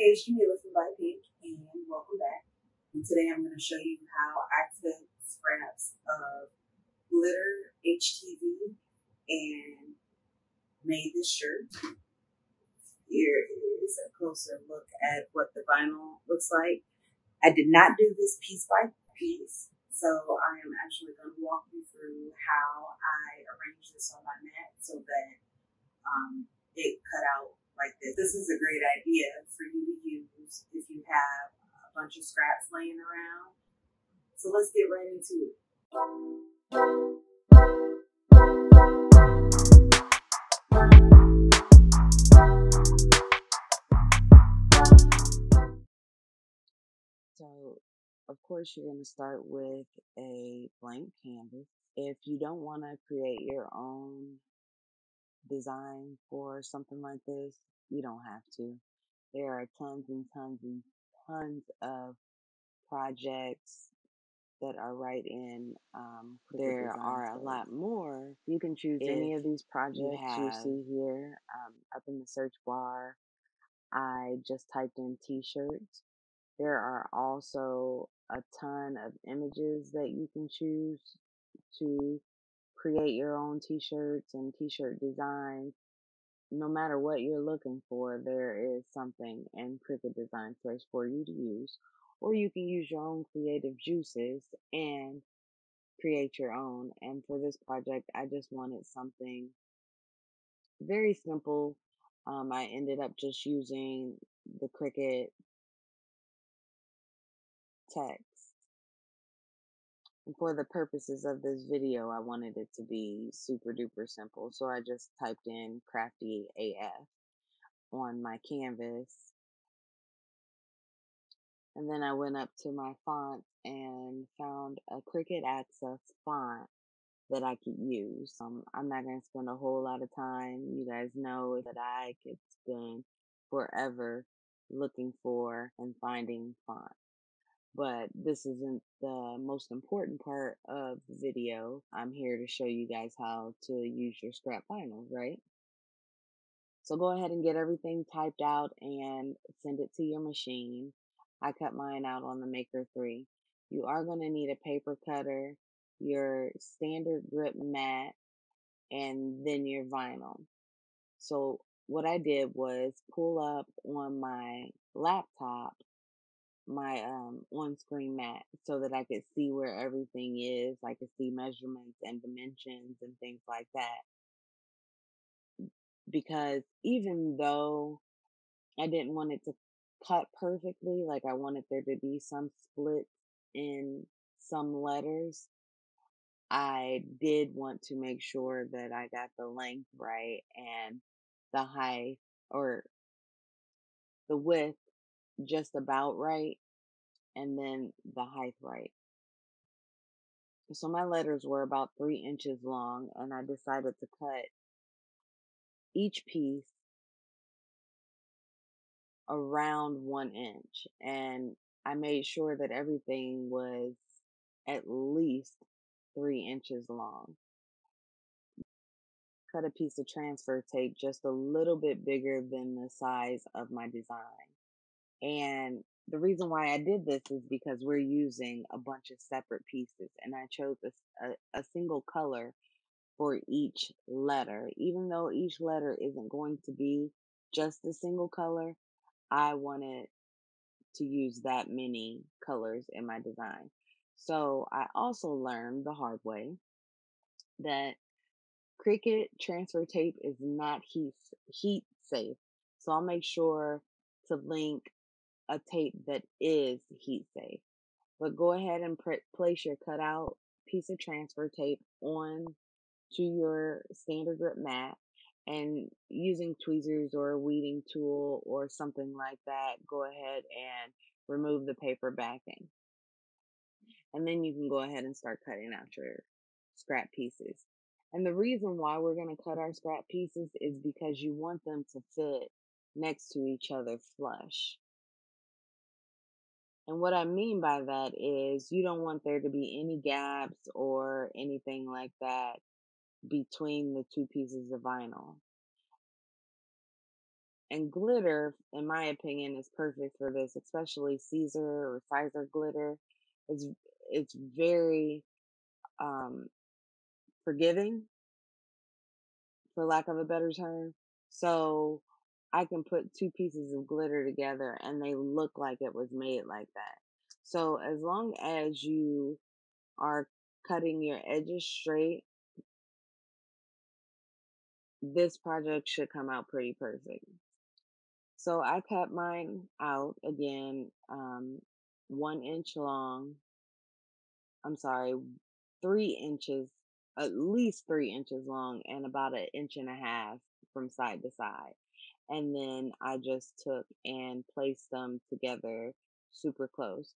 Hey, it's Jamila from By Pink, and welcome back. And today I'm going to show you how I took scraps of glitter HTV and made this shirt. Here is a closer look at what the vinyl looks like. I did not do this piece by piece, so I am actually going to walk you through how I arranged this on my mat so that it cut out like this. This is a great idea for you to use if you have a bunch of scraps laying around. So let's get right into it. So, of course, you're going to start with a blank canvas. If you don't want to create your own design for something like this, you don't have to. There are tons and tons and tons of projects that are right in there are a lot more. You can choose any of these projects you see here up in the search bar. I just typed in T-shirts. There are also a ton of images that you can choose to create your own T-shirts and T-shirt designs. No matter what you're looking for, there is something in Cricut Design Fresh for you to use. Or you can use your own creative juices and create your own. And for this project, I just wanted something very simple. I ended up just using the Cricut text. And for the purposes of this video, I wanted it to be super duper simple. So I just typed in Crafty AF on my canvas. And then I went up to my font and found a Cricut Access font that I could use. I'm not going to spend a whole lot of time. You guys know that I could spend forever looking for and finding fonts. But this isn't the most important part of the video. I'm here to show you guys how to use your scrap vinyl, right? So go ahead and get everything typed out and send it to your machine. I cut mine out on the Maker 3. You are going to need a paper cutter, your standard grip mat, and then your vinyl. So what I did was pull up on my laptop my on-screen mat so that I could see where everything is. I could see measurements and dimensions and things like that. Because even though I didn't want it to cut perfectly, like I wanted there to be some split in some letters, I did want to make sure that I got the length right and the height or the width just about right, and then the height right. So my letters were about 3 inches long, and I decided to cut each piece around 1 inch. And I made sure that everything was at least 3 inches long. Cut a piece of transfer tape just a little bit bigger than the size of my design. And the reason why I did this is because we're using a bunch of separate pieces, and I chose a single color for each letter. Even though each letter isn't going to be just a single color, I wanted to use that many colors in my design. So I also learned the hard way that Cricut transfer tape is not heat safe. So I'll make sure to link a tape that is heat safe. But go ahead and place your cutout piece of transfer tape on to your standard grip mat, and using tweezers or a weeding tool or something like that, go ahead and remove the paper backing. And then you can go ahead and start cutting out your scrap pieces. And the reason why we're going to cut our scrap pieces is because you want them to fit next to each other flush. And what I mean by that is you don't want there to be any gaps or anything like that between the two pieces of vinyl. And glitter, in my opinion, is perfect for this, especially Caesar or Sizer glitter. It's it's very um, forgiving, for lack of a better term. So I can put two pieces of glitter together and they look like it was made like that. So as long as you are cutting your edges straight, this project should come out pretty perfect. So I cut mine out again, 1 inch long. I'm sorry, 3 inches, at least 3 inches long, and about an inch and a half from side to side. And then I just took and placed them together super close.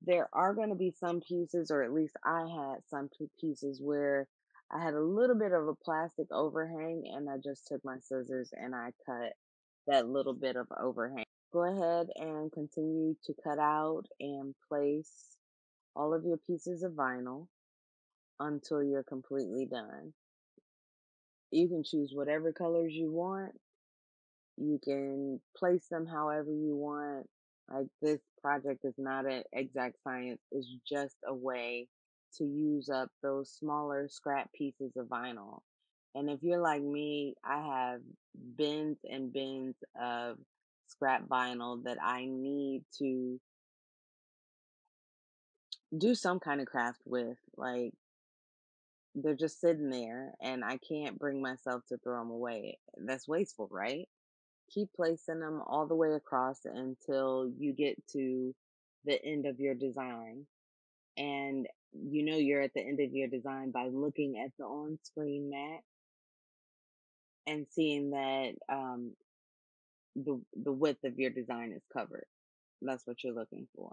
There are going to be some pieces, or at least I had some pieces where I had a little bit of a plastic overhang, and I just took my scissors and I cut that little bit of overhang. Go ahead and continue to cut out and place all of your pieces of vinyl until you're completely done. You can choose whatever colors you want. You can place them however you want. Like, this project is not an exact science. It's just a way to use up those smaller scrap pieces of vinyl. And if you're like me, I have bins and bins of scrap vinyl that I need to do some kind of craft with. Like, they're just sitting there and I can't bring myself to throw them away. That's wasteful, right? Keep placing them all the way across until you get to the end of your design. And you know you're at the end of your design by looking at the on-screen mat and seeing that the width of your design is covered. That's what you're looking for.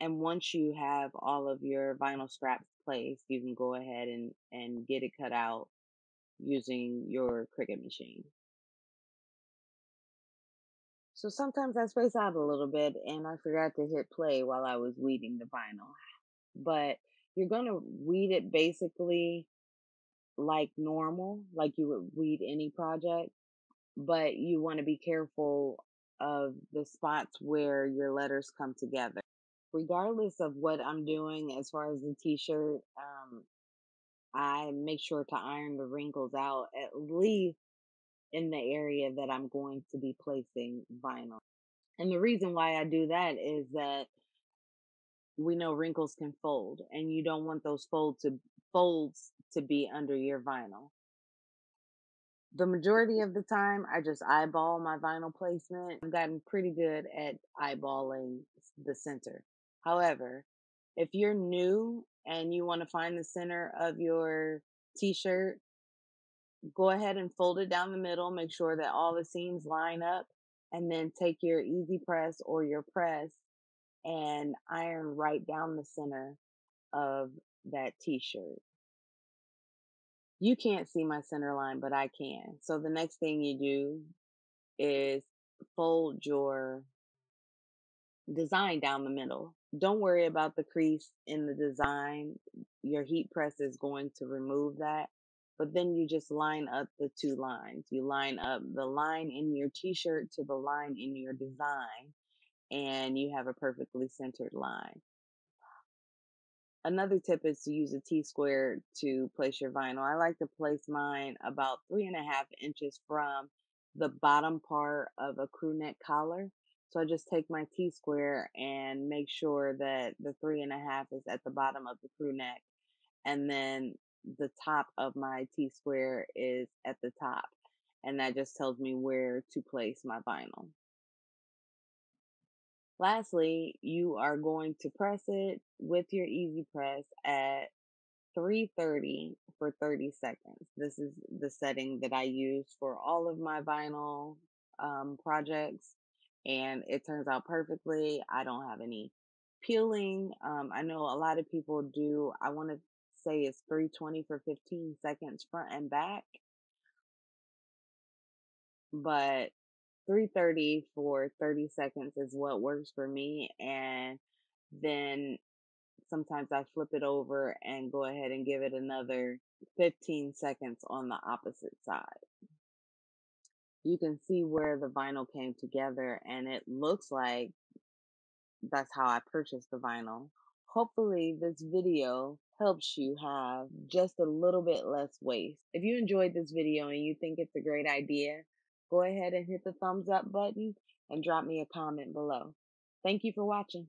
And once you have all of your vinyl scraps placed, you can go ahead and get it cut out using your Cricut machine. So sometimes I space out a little bit and I forgot to hit play while I was weeding the vinyl. But you're going to weed it basically like normal, like you would weed any project, but you want to be careful of the spots where your letters come together. Regardless of what I'm doing as far as the t-shirt, I make sure to iron the wrinkles out at least in the area that I'm going to be placing vinyl. And the reason why I do that is that we know wrinkles can fold and you don't want those folds to be under your vinyl. The majority of the time I just eyeball my vinyl placement. I've gotten pretty good at eyeballing the center. However, if you're new and you want to find the center of your t-shirt, go ahead and fold it down the middle, make sure that all the seams line up, and then take your EasyPress or your press and iron right down the center of that t-shirt. You can't see my center line, but I can. So the next thing you do is fold your design down the middle. Don't worry about the crease in the design. Your heat press is going to remove that. But then you just line up the two lines. You line up the line in your t-shirt to the line in your design, and you have a perfectly centered line. Another tip is to use a T-square to place your vinyl. I like to place mine about 3.5 inches from the bottom part of a crew neck collar. So I just take my T-square and make sure that the 3.5 is at the bottom of the crew neck, and then the top of my T-square is at the top. And that just tells me where to place my vinyl. Lastly, you are going to press it with your EasyPress at 330 for 30 seconds. This is the setting that I use for all of my vinyl projects, and it turns out perfectly. I don't have any peeling. I know a lot of people do. I want to say it's 320 for 15 seconds front and back, but 330 for 30 seconds is what works for me. And then sometimes I flip it over and go ahead and give it another 15 seconds on the opposite side. You can see where the vinyl came together, and it looks like that's how I purchased the vinyl. Hopefully, this video helps you have just a little bit less waste. If you enjoyed this video and you think it's a great idea, go ahead and hit the thumbs up button and drop me a comment below. Thank you for watching.